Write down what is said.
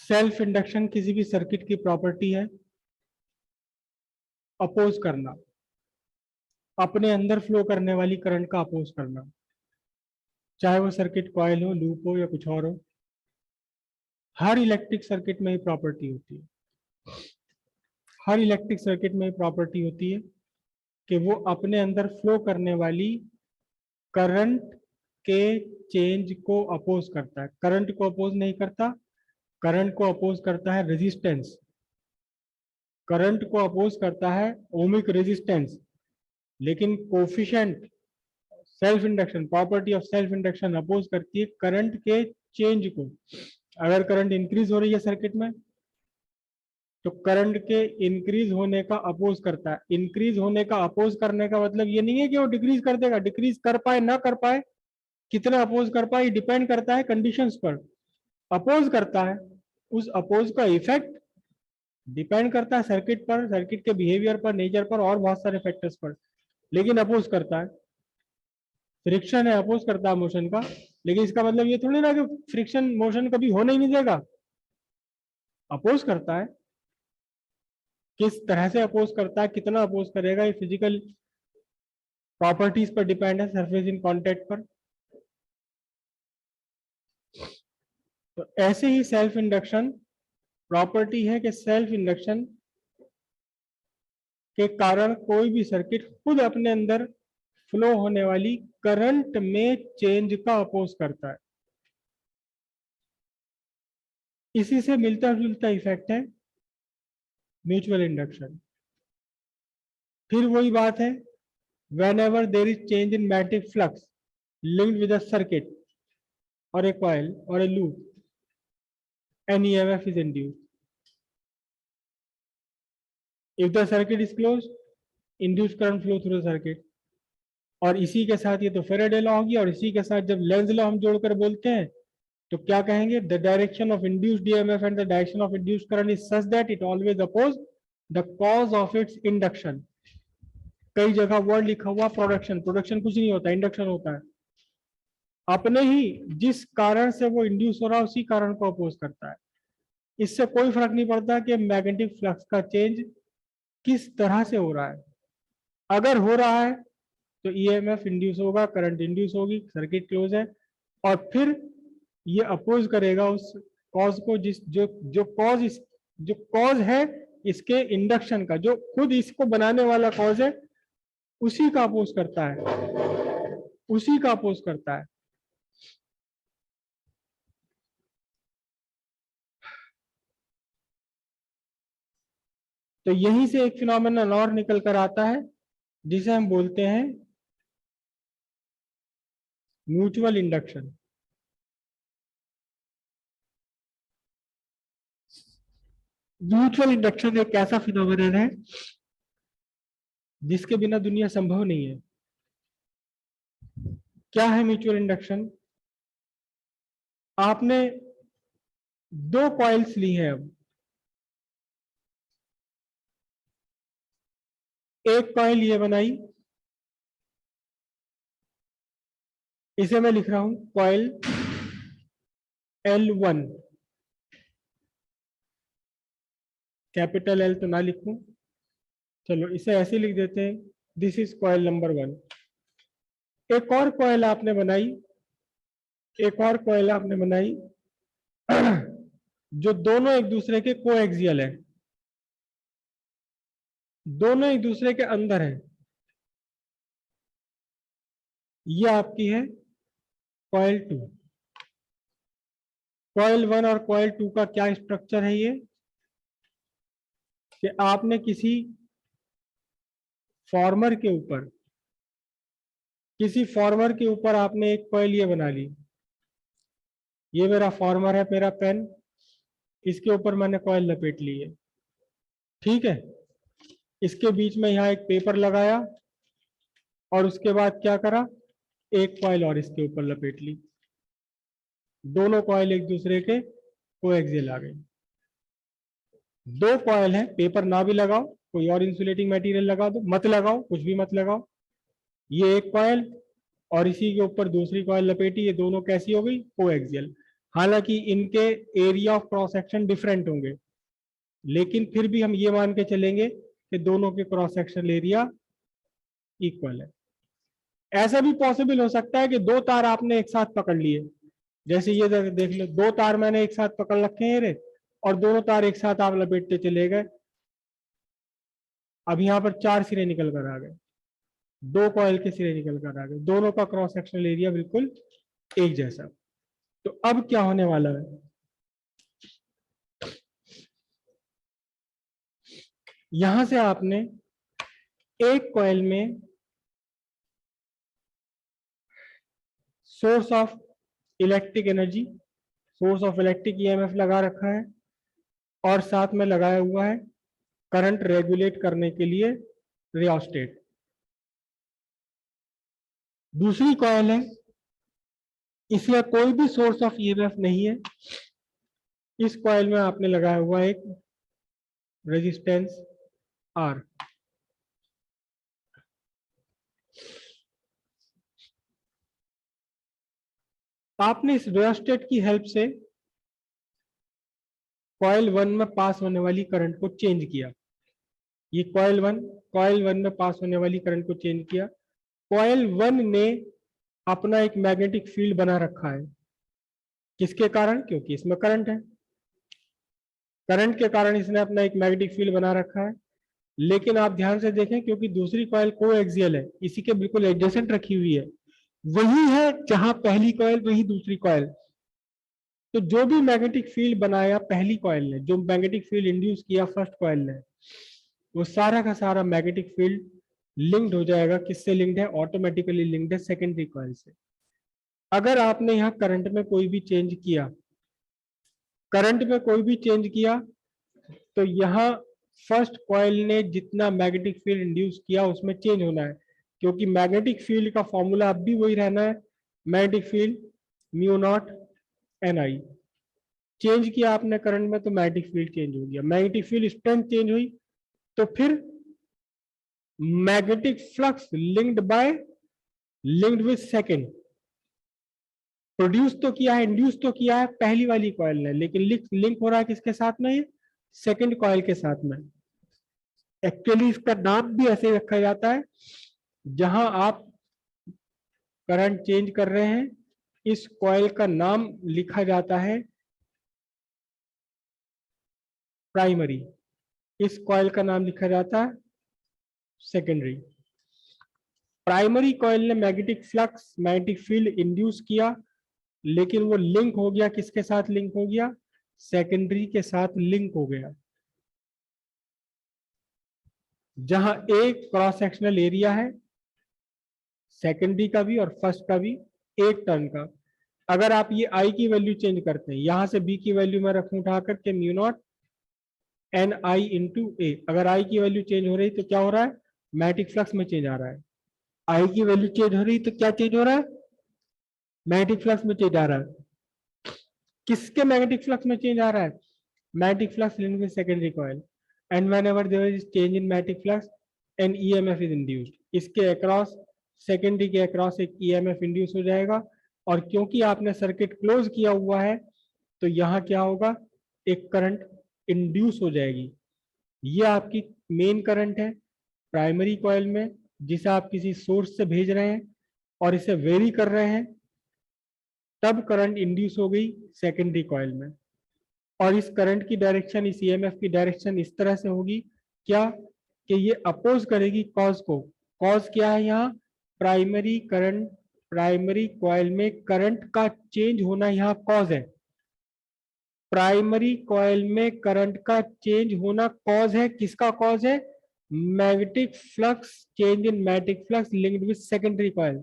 Self induction किसी भी circuit की प्रॉपर्टी है अपोज करना, अपने अंदर फ्लो करने वाली करंट का अपोज करना, चाहे वो सर्किट कॉइल हो, लूप हो या कुछ और हो। हर इलेक्ट्रिक सर्किट में ये प्रॉपर्टी होती है। हर इलेक्ट्रिक सर्किट में ये प्रॉपर्टी होती है कि वो अपने अंदर फ्लो करने वाली करंट के चेंज को अपोज करता है। करंट को अपोज नहीं करता, करंट को अपोज करता है रेजिस्टेंस। करंट को अपोज करता है ओमिक रेजिस्टेंस। लेकिन coefficient self induction, property of self induction oppose करती है करंट के चेंज को। अगर करंट इंक्रीज हो रही है सर्किट में तो करंट के इंक्रीज होने का अपोज करता है। इंक्रीज होने का अपोज करने का मतलब ये नहीं है कि वो डिक्रीज कर देगा। डिक्रीज कर पाए ना कर पाए, कितना अपोज कर पाए, डिपेंड करता है कंडीशंस पर। अपोज करता है, उस अपोज का इफेक्ट डिपेंड करता है सर्किट पर, सर्किट के बिहेवियर पर, नेचर पर और बहुत सारे फैक्टर्स पर, लेकिन अपोज करता है। फ्रिक्शन है, अपोज करता है मोशन का, लेकिन इसका मतलब ये थोड़ी ना कि फ्रिक्शन मोशन कभी होने ही नहीं देगा। अपोज करता है। किस तरह से अपोज करता है, कितना अपोज करेगा, ये फिजिकल प्रॉपर्टीज पर डिपेंड है, सरफेस इन कांटेक्ट पर। तो ऐसे ही सेल्फ इंडक्शन प्रॉपर्टी है कि सेल्फ इंडक्शन के कारण कोई भी सर्किट खुद अपने अंदर फ्लो होने वाली करंट में चेंज का अपोज करता है। इसी से मिलता जुलता इफेक्ट है म्यूचुअल इंडक्शन। फिर वही बात है, whenever there is change in magnetic flux linked with a circuit or a coil or a loop, an EMF is induced. If the circuit is closed, induced current flow through the circuit. और इसी के साथ ये तो Faraday law होगी, और इसी के साथ जब लेंज लॉ हम जोड़कर बोलते हैं तो क्या कहेंगे, the direction of induced EMF and the direction of induced current is such that it always oppose the cause of its induction. कई जगह वर्ड लिखा हुआ प्रोडक्शन, प्रोडक्शन कुछ नहीं होता, इंडक्शन होता है। अपने ही जिस कारण से वो इंड्यूस हो रहा है उसी कारण को अपोज करता है। इससे कोई फर्क नहीं पड़ता कि मैग्नेटिक फ्लक्स का चेंज किस तरह से हो रहा है। अगर हो रहा है तो ईएमएफ इंड्यूस होगा, करंट इंड्यूस होगी, सर्किट क्लोज है, और फिर ये अपोज करेगा उस कॉज को, जिस जो कॉज है इसके इंडक्शन का, जो खुद इसको बनाने वाला कॉज है, उसी का अपोज करता है, उसी का अपोज करता है। तो यहीं से एक फिनोमेनन और निकल कर आता है जिसे हम बोलते हैं म्यूचुअल इंडक्शन। म्यूचुअल इंडक्शन एक ऐसा फिनोमेनन है जिसके बिना दुनिया संभव नहीं है। क्या है म्यूचुअल इंडक्शन? आपने दो कॉइल्स ली है, अब एक कॉइल ये बनाई, इसे मैं लिख रहा हूं कॉइल L1, कैपिटल L तो ना लिखूं, चलो इसे ऐसे लिख देते हैं, दिस इज कॉइल नंबर 1। एक और कॉइल आपने बनाई, एक और कॉइल आपने बनाई जो दोनों एक दूसरे के कोएक्सियल है, दोनों एक दूसरे के अंदर है। ये आपकी है कॉइल 2। कॉइल 1 और कॉइल 2 का क्या स्ट्रक्चर है, ये कि आपने किसी फॉर्मर के ऊपर, किसी फॉर्मर के ऊपर आपने एक कॉइल ये बना ली। ये मेरा फॉर्मर है, मेरा पेन, इसके ऊपर मैंने कॉइल लपेट ली है, ठीक है। इसके बीच में यहाँ एक पेपर लगाया और उसके बाद क्या करा, एक कॉइल और इसके ऊपर लपेट ली। दोनों कॉइल एक दूसरे के कोएक्सियल आ गए। दो कॉइल है, पेपर ना भी लगाओ, कोई और इंसुलेटिंग मटेरियल लगा दो, मत लगाओ, कुछ भी मत लगाओ। ये एक कॉइल और इसी के ऊपर दूसरी कॉइल लपेटी, ये दोनों कैसी हो गई, कोएक्सियल। हालांकि इनके area of cross section different होंगे, लेकिन फिर भी हम ये मान के चलेंगे कि दोनों के क्रॉस सेक्शनल एरिया इक्वल है। ऐसा भी पॉसिबल हो सकता है कि दो तार आपने एक साथ पकड़ लिए, जैसे ये देख लो, दो तार मैंने एक साथ पकड़ रखे हैं रे, और दोनों तार एक साथ आप लपेटते चले गए। अब यहाँ पर चार सिरे निकल कर आ गए, दो कॉइल के सिरे निकल कर आ गए, दोनों का क्रॉस सेक्शनल एरिया बिल्कुल एक जैसा। तो अब क्या होने वाला है, यहां से आपने एक कॉइल में source of electric energy, source of electric EMF लगा रखा है, और साथ में लगाया हुआ है करंट रेगुलेट करने के लिए रियोस्टेट। दूसरी कॉइल है, इसमें कोई भी सोर्स ऑफ ईएमएफ नहीं है। इस कॉइल में आपने लगाया हुआ एक रेजिस्टेंस आर। आपने इस रियोस्टेट की हेल्प से कॉइल 1 में पास होने वाली करंट को चेंज किया। ये कॉइल 1 में पास होने वाली करंट को चेंज किया। कॉइल 1 ने अपना एक मैग्नेटिक फील्ड बना रखा है, किसके कारण? क्योंकि इसमें करंट है, करंट के कारण इसने अपना एक मैग्नेटिक फील्ड बना रखा है। लेकिन आप ध्यान से देखें, क्योंकि दूसरी कॉइल कोएक्सियल है, इसी के बिल्कुल एडजेसेंट रखी हुई है, वही है जहां पहली कॉइल वही दूसरी कॉइल। तो जो भी मैग्नेटिक फील्ड बनाया पहली कॉइल ने, जो मैग्नेटिक फील्ड इंड्यूस किया फर्स्ट कॉइल ने, वो सारा का सारा मैग्नेटिक फील्ड लिंक्ड हो जाएगा। किससे लिंक्ड है? ऑटोमेटिकली लिंक्ड है सेकेंडरी कॉइल से। अगर आपने यहाँ करंट में कोई भी चेंज किया, करंट में कोई भी चेंज किया, तो यहाँ फर्स्ट कॉइल ने जितना मैग्नेटिक फील्ड इंड्यूस किया उसमें चेंज होना है, क्योंकि मैग्नेटिक फील्ड का फॉर्मूला अब भी वही रहना है, magnetic field mu naught N आई। चेंज किया आपने करंट में तो मैग्नेटिक फील्ड चेंज हो गया, मैग्नेटिक फील्ड स्ट्रेंथ चेंज हुई, तो फिर magnetic flux linked with second. Produce तो किया है, इंड्यूस तो किया है पहली वाली कॉइल ने, लेकिन लिंक हो रहा है किसके साथ में? सेकेंड कॉइल के साथ में। एक्चुअली इसका नाम भी ऐसे रखा जाता है, जहां आप करंट चेंज कर रहे हैं, इस कॉइल का नाम लिखा जाता है प्राइमरी, इस कॉइल का नाम लिखा जाता है सेकेंडरी। प्राइमरी कॉइल ने magnetic flux, magnetic field induce किया, लेकिन वो लिंक हो गया किसके साथ? लिंक हो गया सेकेंडरी के साथ लिंक हो गया, जहां एक क्रॉस सेक्शनल एरिया है सेकेंडरी का भी और फर्स्ट का भी, एक टर्न का। अगर आप ये आई की वैल्यू चेंज करते हैं, यहां से बी की वैल्यू मैं रखूं उठा करके mu naught N I into A, अगर आई की वैल्यू चेंज हो रही तो क्या हो रहा है? मैग्नेटिक फ्लक्स में चेंज आ रहा है। आई की वैल्यू चेंज हो रही तो क्या चेंज हो रहा है? मैग्नेटिक फ्लक्स में चेंज आ रहा है। किसके मैग्नेटिक फ्लक्स में चेंज आ रहा है? Magnetic flux linked with secondary coil, and whenever there is change in magnetic flux an EMF is induced. इसके अक्रॉस, सेकेंडरी के अक्रॉस एक ईएमएफ इंड्यूस हो जाएगा, और क्योंकि आपने सर्किट क्लोज किया हुआ है तो यहाँ क्या होगा? एक करंट इंड्यूस हो जाएगी। ये आपकी मेन करंट है प्राइमरी कॉइल में, जिसे आप किसी सोर्स से भेज रहे हैं और इसे वेरी कर रहे हैं, तब करंट इंड्यूस हो गई सेकेंडरी कॉइल में। और इस करंट की डायरेक्शन, इस ईएमएफ की डायरेक्शन इस तरह से होगी क्या कि ये अपोज करेगी कॉज को। कॉज क्या है यहाँ? प्राइमरी करंट, प्राइमरी कॉइल में करंट का चेंज होना यहाँ कॉज है। प्राइमरी कॉइल में करंट का चेंज होना कॉज है। किसका कॉज है? Magnetic flux, change in magnetic flux linked with secondary coil.